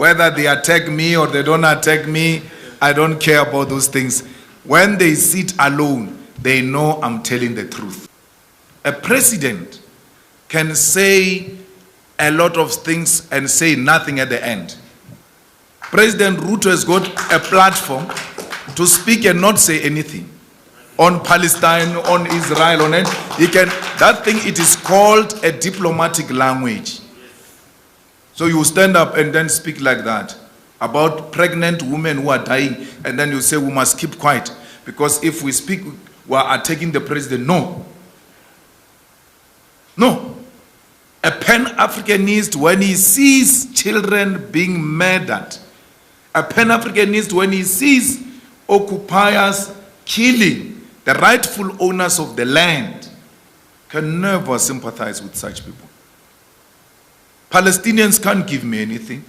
Whether they attack me or they don't attack me, I don't care about those things. When they sit alone, they know I'm telling the truth. A president can say a lot of things and say nothing at the end. President Ruto has got a platform to speak and not say anything on Palestine, on Israel, on it. That thing, it is called a diplomatic language. So you stand up and then speak like that about pregnant women who are dying, and then you say we must keep quiet because if we speak, we are attacking the president. No. No. A Pan-Africanist, when he sees children being murdered, a Pan-Africanist, when he sees occupiers killing the rightful owners of the land, can never sympathize with such people. Palestinians can't give me anything.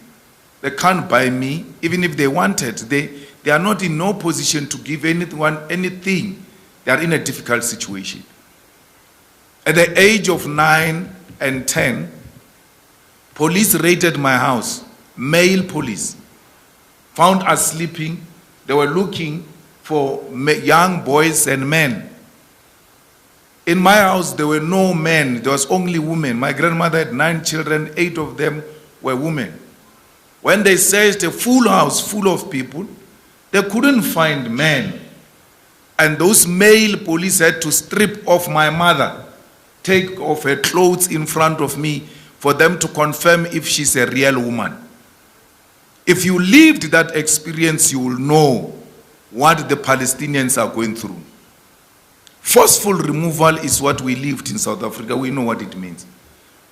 They can't buy me. Even if they wanted, they are not in no position to give anyone anything. They are in a difficult situation. At the age of 9 and 10, police raided my house, male police, found us sleeping. They were looking for young boys and men. In my house, there were no men, there was only women. My grandmother had 9 children, 8 of them were women. When they searched a full house full of people, they couldn't find men. And those male police had to strip off my mother, take off her clothes in front of me for them to confirm if she's a real woman. If you lived that experience, you will know what the Palestinians are going through. Forceful removal is what we lived in South Africa. We know what it means.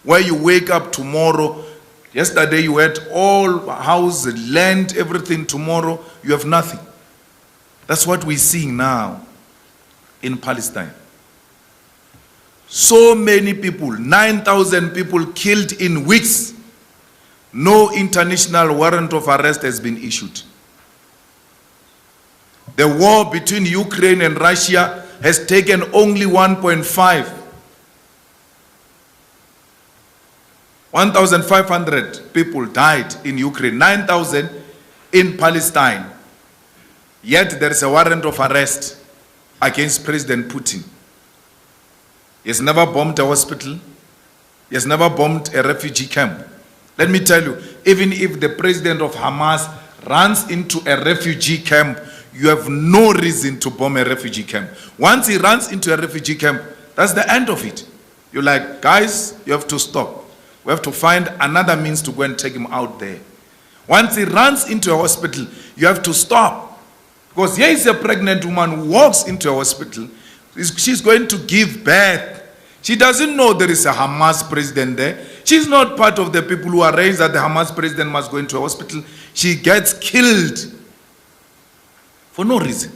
Where you wake up tomorrow, yesterday you had all house, land, everything. Tomorrow you have nothing. That's what we're seeing now in Palestine. So many people, 9,000 people killed in weeks. No international warrant of arrest has been issued. The war between Ukraine and Russia has taken only 1.5. 1,500 people died in Ukraine, 9,000 in Palestine. Yet there is a warrant of arrest against President Putin. He has never bombed a hospital. He has never bombed a refugee camp. Let me tell you, even if the president of Hamas runs into a refugee camp, you have no reason to bomb a refugee camp. Once he runs into a refugee camp, that's the end of it. You're like, guys, you have to stop. We have to find another means to go and take him out there. Once he runs into a hospital, you have to stop. Because here is a pregnant woman who walks into a hospital. She's going to give birth. She doesn't know there is a Hamas president there. She's not part of the people who arrange that the Hamas president must go into a hospital. She gets killed for no reason.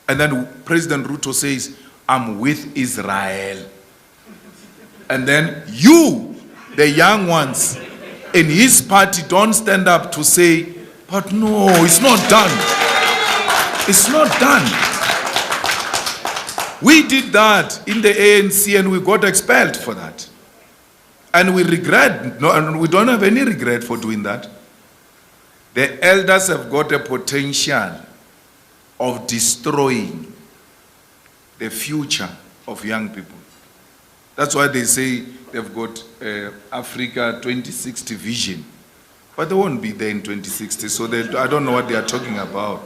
And then President Ruto says, I'm with Israel. And then you, the young ones in his party, don't stand up to say, but no, it's not done. It's not done. We did that in the ANC and we got expelled for that. And we regret, no, and we don't have any regret for doing that. The elders have got a potential of destroying the future of young people. That's why they say they've got Africa 2060 vision. But they won't be there in 2060, so I don't know what they are talking about.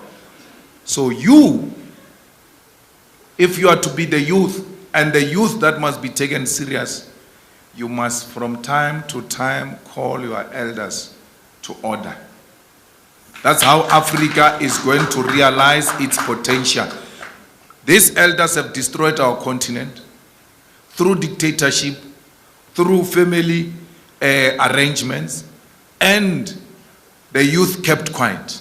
So you, if you are to be the youth, and the youth that must be taken serious, you must from time to time call your elders to order. That's how Africa is going to realize its potential. These elders have destroyed our continent through dictatorship, through family arrangements, and the youth kept quiet.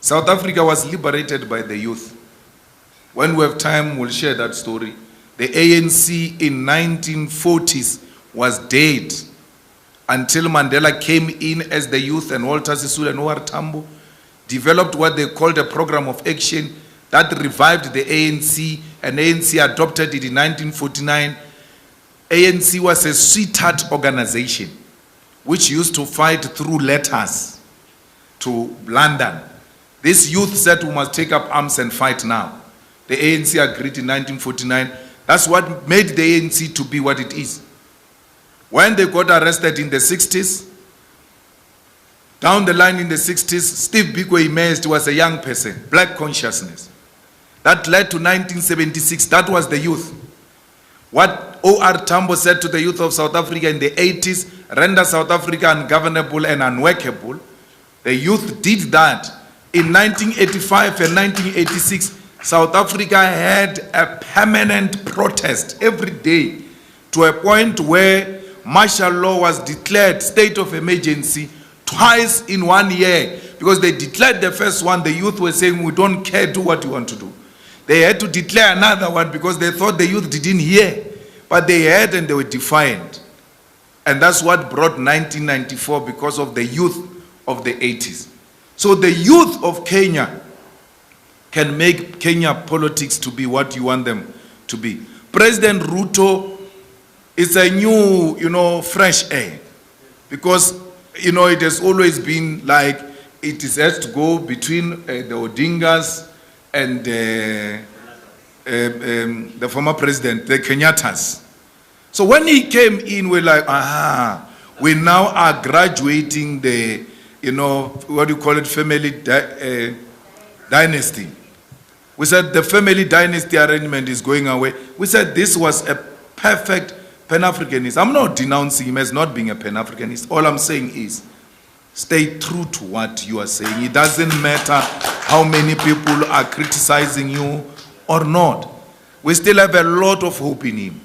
South Africa was liberated by the youth. When we have time, we'll share that story. The ANC in 1940s was dead until Mandela came in as the youth, and Walter Sisulu and O.R. Tambo developed what they called a program of action that revived the ANC, and ANC adopted it in 1949. ANC was a sweetheart organization. which used to fight through letters to London. This youth said we must take up arms and fight now. The ANC agreed in 1949. That's what made the ANC to be what it is. When they got arrested in the 60s, down the line in the 60s, Steve Biko emerged, was a young person, black consciousness. That led to 1976, that was the youth. What O.R. Tambo said to the youth of South Africa in the 80s, render South Africa ungovernable and unworkable. The youth did that. In 1985 and 1986, South Africa had a permanent protest every day to a point where martial law was declared, state of emergency, twice in 1 year. Because they declared the first one, the youth were saying, we don't care, do what you want to do. They had to declare another one because they thought the youth didn't hear. But they heard and they were defiant. And that's what brought 1994 because of the youth of the 80s. So the youth of Kenya can make Kenya politics to be what you want them to be. President Ruto is a new, fresh air. Because, it has always been like it has to go between the Odingas and the former president, the Kenyattas. So when he came in, we're like, we now are graduating the, what do you call it, family dynasty. We said the family dynasty arrangement is going away. We said this was a perfect Pan-Africanist. I'm not denouncing him as not being a Pan-Africanist. All I'm saying is, stay true to what you are saying. It doesn't matter how many people are criticizing you or not. We still have a lot of hope in him.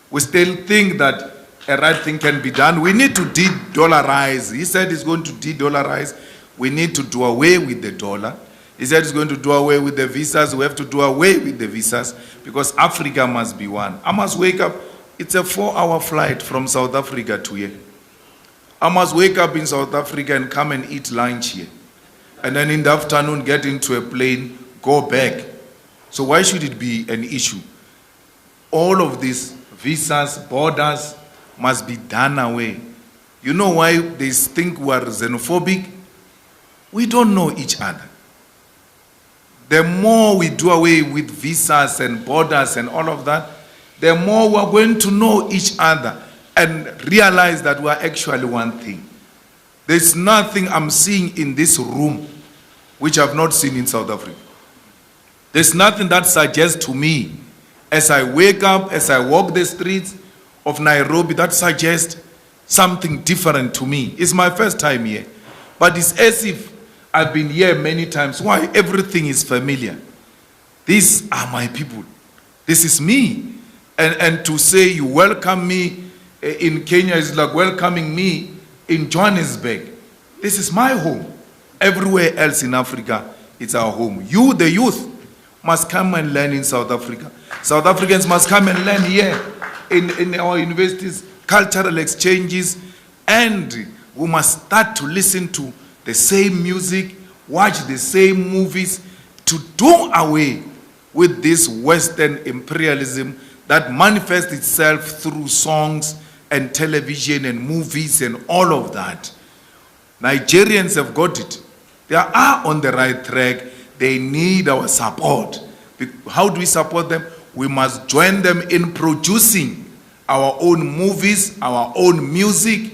We still think that a right thing can be done. We need to de-dollarize. He said he's going to de-dollarize. We need to do away with the dollar. He said he's going to do away with the visas. We have to do away with the visas because Africa must be one. I must wake up. It's a 4-hour flight from South Africa to here. I must wake up in South Africa and come and eat lunch here. And then in the afternoon get into a plane, go back. So why should it be an issue? All of these visas, borders must be done away. You know why they think we are xenophobic? We don't know each other. The more we do away with visas and borders and all of that, the more we are going to know each other and realize that we are actually one thing. There's nothing I'm seeing in this room which I've not seen in South Africa. There's nothing that suggests to me as I wake up, as I walk the streets of Nairobi, that suggests something different to me. It's my first time here. But it's as if I've been here many times. Why? Everything is familiar. These are my people. This is me. And to say you welcome me in Kenya is like welcoming me in Johannesburg. This is my home. Everywhere else in Africa, it's our home. You, the youth, must come and learn in South Africa. South Africans must come and learn here in our universities, cultural exchanges, and we must start to listen to the same music, watch the same movies, to do away with this Western imperialism that manifests itself through songs and television and movies and all of that. Nigerians have got it. They are on the right track. They need our support. How do we support them? We must join them in producing our own movies, our own music,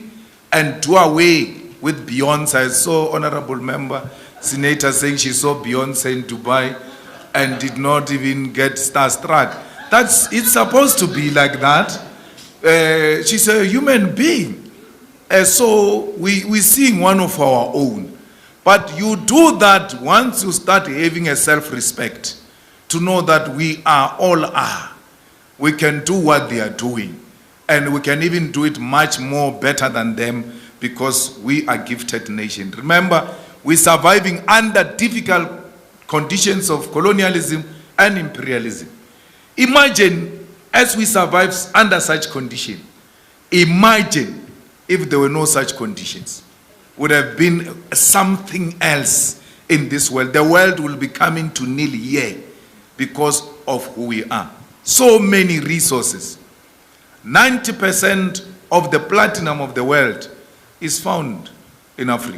and do away with Beyonce. I saw Honorable Member Senator saying she saw Beyonce in Dubai and did not even get starstruck. It's supposed to be like that. She's a human being. So we sing one of our own. But you do that once you start having a self-respect, to know that we are all are. We can do what they are doing. And we can even do it much more better than them because we are a gifted nation. Remember, we're surviving under difficult conditions of colonialism and imperialism. Imagine as we survive under such conditions, imagine if there were no such conditions. Would have been something else in this world. The world will be coming to nil here because of who we are. So many resources. 90% of the platinum of the world is found in Africa.